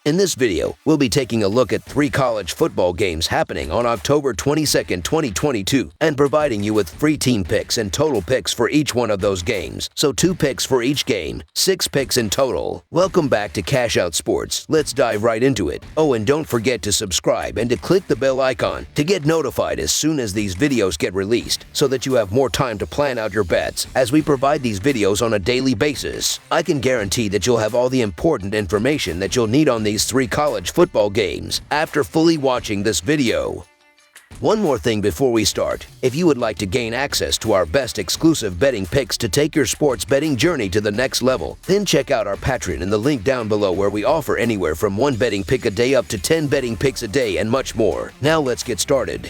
In this video, we'll be taking a look at 3 college football games happening on October 22nd, 2022, and providing you with free team picks and total picks for each one of those games. So 2 picks for each game, 6 picks in total. Welcome back to Cash Out Sports. Let's dive right into it. Oh, and don't forget to subscribe and to click the bell icon to get notified as soon as these videos get released, so that you have more time to plan out your bets as we provide these videos on a daily basis. I can guarantee that you'll have all the important information that you'll need on these 3 college football games after fully watching this video. One more thing before we start. If you would like to gain access to our best exclusive betting picks to take your sports betting journey to the next level, then check out our Patreon in the link down below, where we offer anywhere from 1 betting pick a day up to 10 betting picks a day and much more. Now let's get started.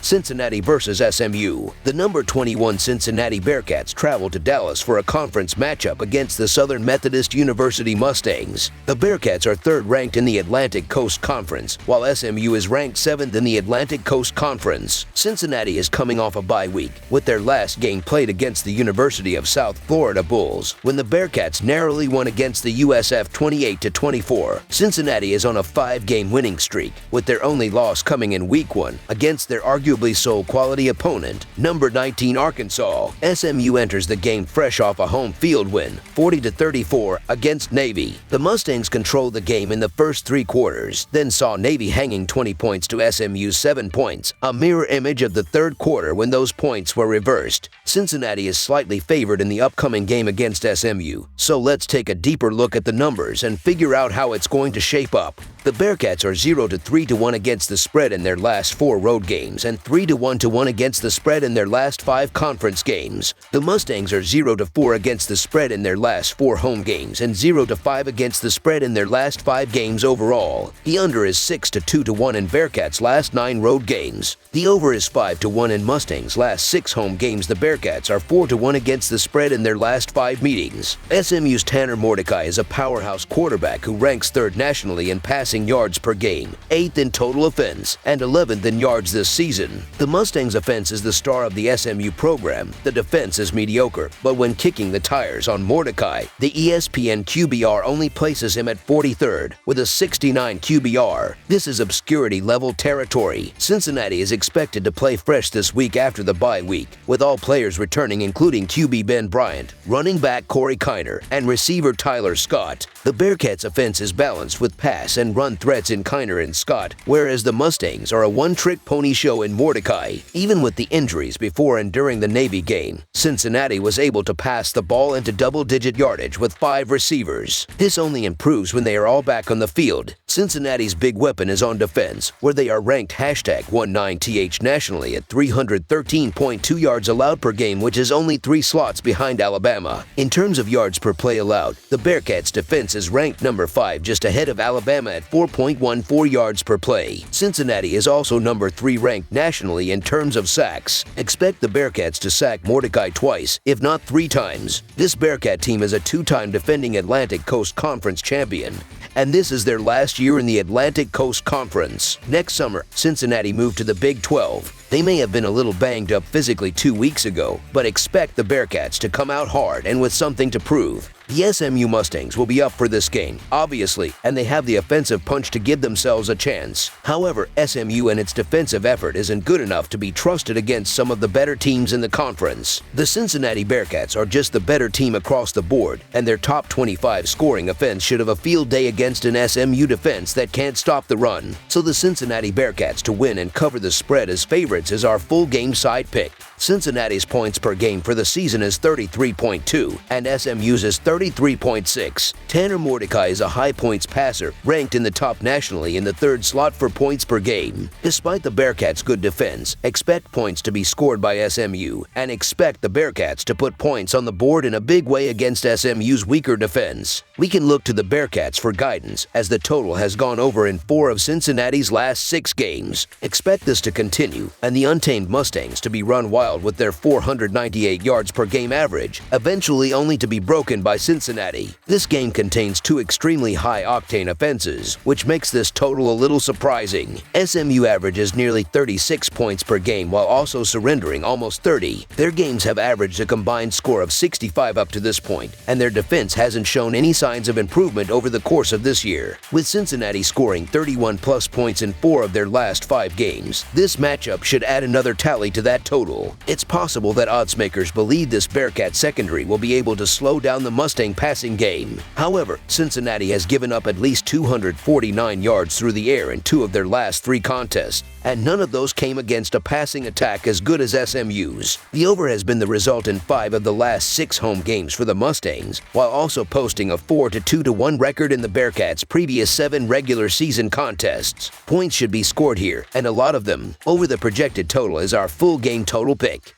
Cincinnati versus SMU. The number 21 Cincinnati Bearcats travel to Dallas for a conference matchup against the Southern Methodist University Mustangs. The Bearcats are 3rd ranked in the Atlantic Coast Conference, while SMU is ranked 7th in the Atlantic Coast Conference. Cincinnati is coming off a bye week, with their last game played against the University of South Florida Bulls, when the Bearcats narrowly won against the USF 28-24. Cincinnati is on a 5-game winning streak, with their only loss coming in Week 1 against their arguably sole quality opponent, number 19 Arkansas. SMU enters the game fresh off a home field win, 40-34 against Navy. The Mustangs controlled the game in the first 3 quarters, then saw Navy hanging 20 points to SMU's 7 points, a mirror image of the 3rd quarter when those points were reversed. Cincinnati is slightly favored in the upcoming game against SMU, so let's take a deeper look at the numbers and figure out how it's going to shape up. The Bearcats are 0-3-1 against the spread in their last 4 road games and 3-1-1 against the spread in their last 5 conference games. The Mustangs are 0-4 against the spread in their last 4 home games and 0-5 against the spread in their last 5 games overall. The under is 6-2-1 in Bearcats' last 9 road games. The over is 5-1 in Mustangs' last 6 home games. The Bearcats are 4-1 against the spread in their last 5 meetings. SMU's Tanner Mordecai is a powerhouse quarterback who ranks 3rd nationally in passing yards per game, 8th in total offense, and 11th in yards this season. The Mustangs' offense is the star of the SMU program. The defense is mediocre, but when kicking the tires on Mordecai, the ESPN QBR only places him at 43rd, with a 69 QBR. This is obscurity-level territory. Cincinnati is expected to play fresh this week after the bye week, with all players returning, including QB Ben Bryant, running back Corey Kiner, and receiver Tyler Scott. The Bearcats' offense is balanced with pass and run threats in Kiner and Scott, whereas the Mustangs are a one-trick pony show in Mordecai. Even with the injuries before and during the Navy game, Cincinnati was able to pass the ball into double-digit yardage with 5 receivers. This only improves when they are all back on the field. Cincinnati's big weapon is on defense, where they are ranked #19th nationally at 313.2 yards allowed per game, which is only 3 slots behind Alabama. In terms of yards per play allowed, the Bearcats' defense is ranked number 5, just ahead of Alabama at 4.14 yards per play. Cincinnati is also number 3 ranked nationally in terms of sacks. Expect the Bearcats to sack Mordecai twice, if not 3 times. This Bearcat team is a 2-time defending Atlantic Coast Conference champion, and this is their last year in the Atlantic Coast Conference. Next summer, Cincinnati moved to the Big 12. They may have been a little banged up physically 2 weeks ago, but expect the Bearcats to come out hard and with something to prove. The SMU Mustangs will be up for this game, obviously, and they have the offensive punch to give themselves a chance. However, SMU and its defensive effort isn't good enough to be trusted against some of the better teams in the conference. The Cincinnati Bearcats are just the better team across the board, and their top 25 scoring offense should have a field day against an SMU defense that can't stop the run. So the Cincinnati Bearcats to win and cover the spread as favorites is our full game side pick. Cincinnati's points per game for the season is 33.2, and SMU's is 33.6. Tanner Mordecai is a high points passer, ranked in the top nationally in the 3rd slot for points per game. Despite the Bearcats' good defense, expect points to be scored by SMU, and expect the Bearcats to put points on the board in a big way against SMU's weaker defense. We can look to the Bearcats for guidance, as the total has gone over in 4 of Cincinnati's last 6 games. Expect this to continue, and the untamed Mustangs to be run wild Wild with their 498 yards per game average, eventually only to be broken by Cincinnati. This game contains two extremely high-octane offenses, which makes this total a little surprising. SMU averages nearly 36 points per game while also surrendering almost 30. Their games have averaged a combined score of 65 up to this point, and their defense hasn't shown any signs of improvement over the course of this year, with Cincinnati scoring 31-plus points in 4 of their last 5 games. This matchup should add another tally to that total. It's possible that oddsmakers believe this Bearcat secondary will be able to slow down the Mustang passing game. However, Cincinnati has given up at least 249 yards through the air in 2 of their last 3 contests, and none of those came against a passing attack as good as SMU's. The over has been the result in 5 of the last 6 home games for the Mustangs, while also posting a 4-2-1 record in the Bearcats' previous 7 regular season contests. Points should be scored here, and a lot of them. Over the projected total is our full game total pick.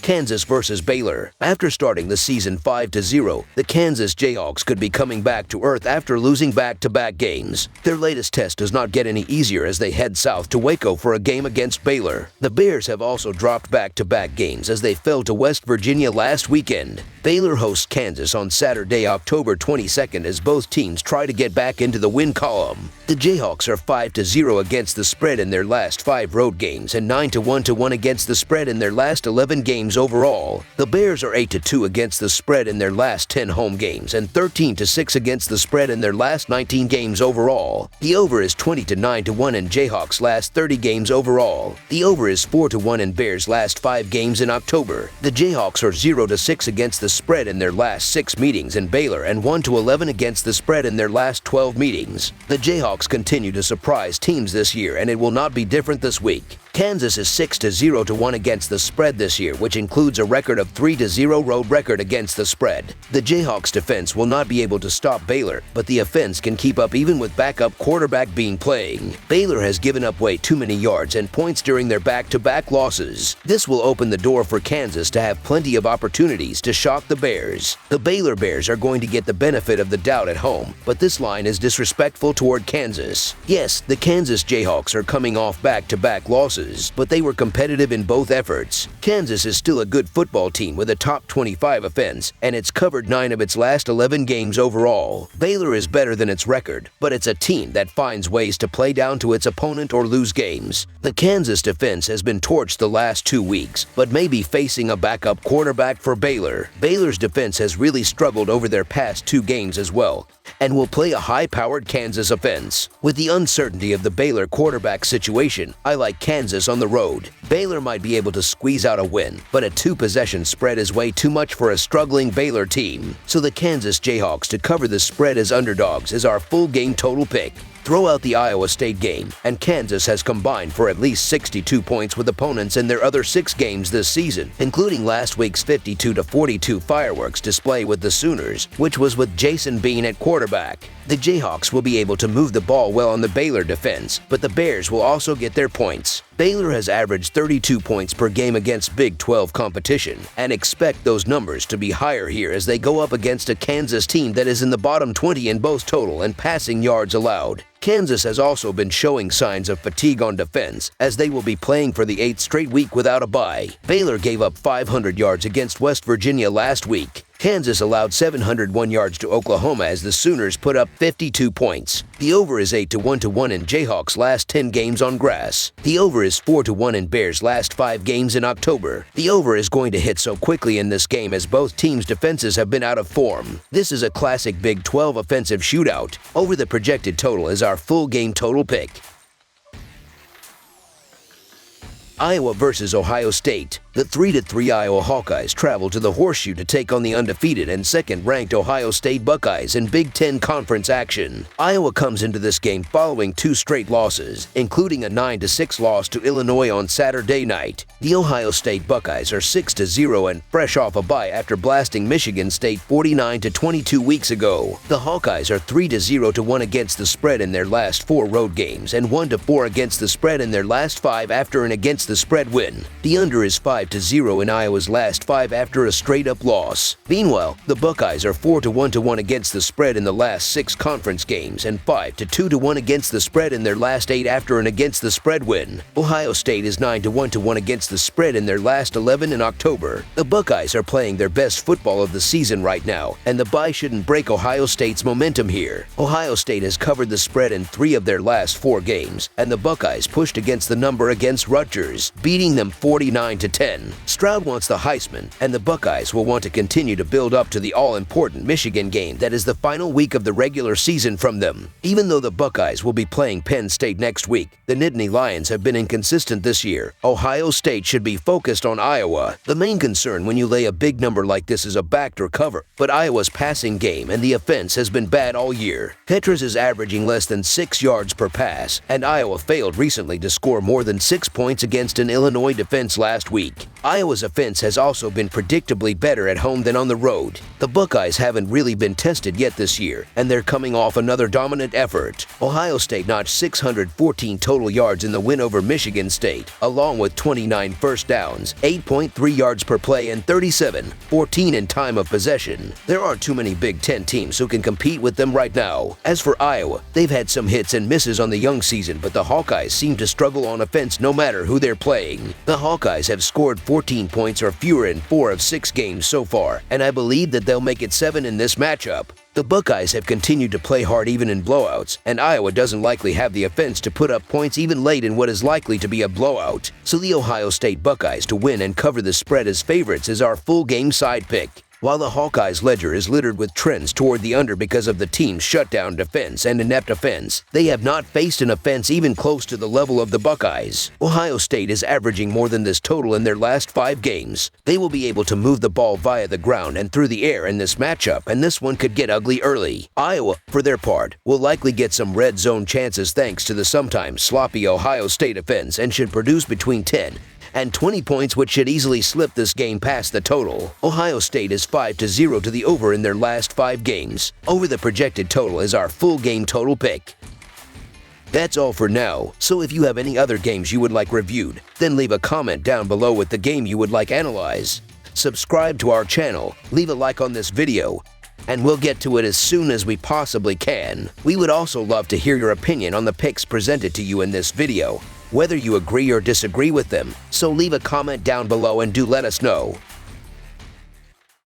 Kansas versus Baylor. After starting the season 5-0, the Kansas Jayhawks could be coming back to earth after losing back-to-back games. Their latest test does not get any easier as they head south to Waco for a game against Baylor. The Bears have also dropped back-to-back games as they fell to West Virginia last weekend. Baylor hosts Kansas on Saturday, October 22nd as both teams try to get back into the win column. The Jayhawks are 5-0 against the spread in their last 5 road games and 9-1 against the spread in their last 11 games overall. The Bears are 8-2 against the spread in their last 10 home games and 13-6 against the spread in their last 19 games overall. The over is 20-9 in Jayhawks' last 30 games overall. The over is 4-1 in Bears' last 5 games in October. The Jayhawks are 0-6 against the spread in their last 6 meetings in Baylor and 1-11 against the spread in their last 12 meetings. The Jayhawks continue to surprise teams this year, and it will not be different this week. Kansas is 6-0 against the spread this year, which includes a record of 3-0 road record against the spread. The Jayhawks defense will not be able to stop Baylor, but the offense can keep up even with backup quarterback Bean playing. Baylor has given up way too many yards and points during their back-to-back losses. This will open the door for Kansas to have plenty of opportunities to shock the Bears. The Baylor Bears are going to get the benefit of the doubt at home, but this line is disrespectful toward Kansas. Yes, the Kansas Jayhawks are coming off back-to-back losses, but they were competitive in both efforts. Kansas is still a good football team with a top 25 offense, and it's covered 9 of its last 11 games overall. Baylor is better than its record, but it's a team that finds ways to play down to its opponent or lose games. The Kansas defense has been torched the last 2 weeks, but may be facing a backup quarterback for Baylor. Baylor's defense has really struggled over their past 2 games as well, and will play a high-powered Kansas offense. With the uncertainty of the Baylor quarterback situation, I like Kansas on the road. Baylor might be able to squeeze out a win, but a 2-possession spread is way too much for a struggling Baylor team. So the Kansas Jayhawks to cover the spread as underdogs is our full game total pick. Throw out the Iowa State game, and Kansas has combined for at least 62 points with opponents in their other 6 games this season, including last week's 52-42 fireworks display with the Sooners, which was with Jason Bean at quarterback. The Jayhawks will be able to move the ball well on the Baylor defense, but the Bears will also get their points. Baylor has averaged 32 points per game against Big 12 competition, and expect those numbers to be higher here as they go up against a Kansas team that is in the bottom 20 in both total and passing yards allowed. Kansas has also been showing signs of fatigue on defense, as they will be playing for the 8th straight week without a bye. Baylor gave up 500 yards against West Virginia last week. Kansas allowed 701 yards to Oklahoma as the Sooners put up 52 points. The over is 8-1 in Jayhawks' last 10 games on grass. The over is 4-1 in Bears' last 5 games in October. The over is going to hit so quickly in this game as both teams' defenses have been out of form. This is a classic Big 12 offensive shootout. Over the projected total is our full game total pick. Iowa versus Ohio State. The 3-3 Iowa Hawkeyes travel to the Horseshoe to take on the undefeated and second-ranked Ohio State Buckeyes in Big Ten Conference action. Iowa comes into this game following 2 straight losses, including a 9-6 loss to Illinois on Saturday night. The Ohio State Buckeyes are 6-0 and fresh off a bye after blasting Michigan State 49-22 weeks ago. The Hawkeyes are 3-0 against the spread in their last 4 road games and 1-4 against the spread in their last 5 after an against the spread win. The under is 5 5-0 in Iowa's last 5 after a straight-up loss. Meanwhile, the Buckeyes are 4-1 against the spread in the last 6 conference games and 5-2 against the spread in their last 8 after an against-the-spread win. Ohio State is 9-1 against the spread in their last 11 in October. The Buckeyes are playing their best football of the season right now, and the bye shouldn't break Ohio State's momentum here. Ohio State has covered the spread in 3 of their last 4 games, and the Buckeyes pushed against the number against Rutgers, beating them 49-10. Stroud wants the Heisman, and the Buckeyes will want to continue to build up to the all-important Michigan game that is the final week of the regular season from them. Even though the Buckeyes will be playing Penn State next week, the Nittany Lions have been inconsistent this year. Ohio State should be focused on Iowa. The main concern when you lay a big number like this is a backdoor cover, but Iowa's passing game and the offense has been bad all year. Petras is averaging less than 6 yards per pass, and Iowa failed recently to score more than 6 points against an Illinois defense last week. Iowa's offense has also been predictably better at home than on the road. The Buckeyes haven't really been tested yet this year, and they're coming off another dominant effort. Ohio State notched 614 total yards in the win over Michigan State, along with 29 first downs, 8.3 yards per play, and 14 in time of possession. There aren't too many Big Ten teams who can compete with them right now. As for Iowa, they've had some hits and misses on the young season, but the Hawkeyes seem to struggle on offense no matter who they're playing. The Hawkeyes have scored 14 points or fewer in 4 of 6 games so far, and I believe that they'll make it 7 in this matchup. The Buckeyes have continued to play hard even in blowouts, and Iowa doesn't likely have the offense to put up points even late in what is likely to be a blowout. So the Ohio State Buckeyes to win and cover the spread as favorites is our full game side pick. While the Hawkeyes' ledger is littered with trends toward the under because of the team's shutdown defense and inept offense, they have not faced an offense even close to the level of the Buckeyes. Ohio State is averaging more than this total in their last 5 games. They will be able to move the ball via the ground and through the air in this matchup, and this one could get ugly early. Iowa, for their part, will likely get some red zone chances thanks to the sometimes sloppy Ohio State offense and should produce between 10 and 20 points, which should easily slip this game past the total. Ohio State is 5-0 to the over in their last 5 games. Over the projected total is our full game total pick. That's all for now, so if you have any other games you would like reviewed, then leave a comment down below with the game you would like analyzed. Subscribe to our channel, leave a like on this video, and we'll get to it as soon as we possibly can. We would also love to hear your opinion on the picks presented to you in this video, whether you agree or disagree with them, so leave a comment down below and do let us know.